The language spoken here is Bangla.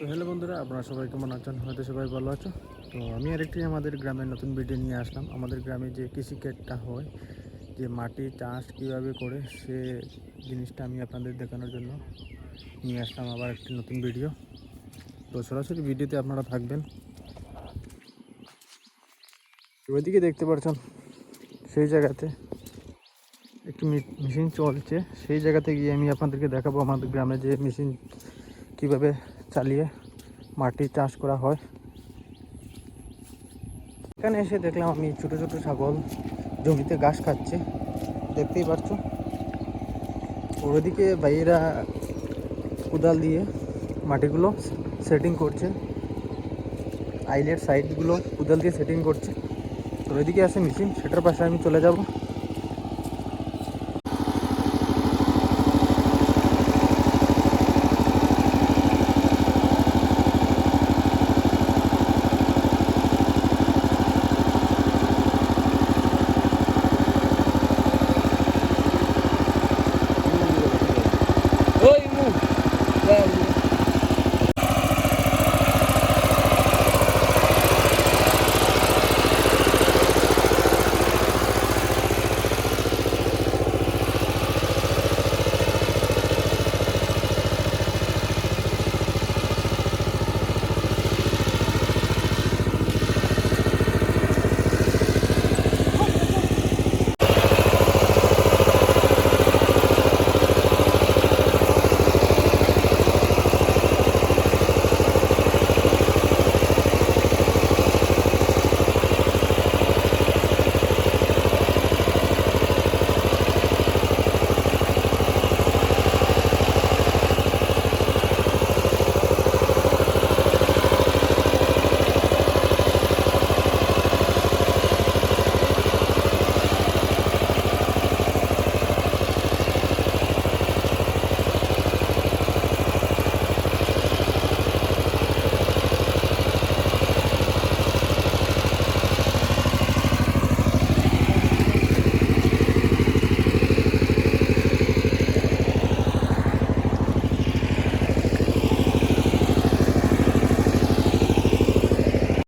হ্যালো বন্ধুরা, আপনারা সবাই কেমন আছেন? হয়তো সবাই ভালো আছো। তো আমি আরেকটি আমাদের গ্রামের নতুন ভিডিও নিয়ে আসলাম। আমাদের গ্রামে যে কৃষিকাজটা হয়, যে মাটি চাষ কীভাবে করে, সে জিনিসটা আমি আপনাদের দেখানোর জন্য নিয়ে আসলাম আবার একটি নতুন ভিডিও। তো সরাসরি ভিডিওতে আপনারা থাকবেন। ওইদিকে দেখতে পাচ্ছেন, সেই জায়গাতে একটি মেশিন চলছে। সেই জায়গাতে গিয়ে আমি আপনাদেরকে দেখাবো আমাদের গ্রামে যে মেশিন কীভাবে চালিয়ে মাটি চাষ করা হয়। এখানে এসে দেখলাম আমি ছোট ছোট ছাগল জমিতে ঘাস খাচ্ছে, দেখতেই পাচ্ছ। ওদিকে ভাইয়েরা কোদাল দিয়ে মাটিগুলো সেটিং করছে, আইলের সাইডগুলো কোদাল দিয়ে সেটিং করছে। তো ওইদিকে আছে মেশিন, সেটার পাশে আমি চলে যাব।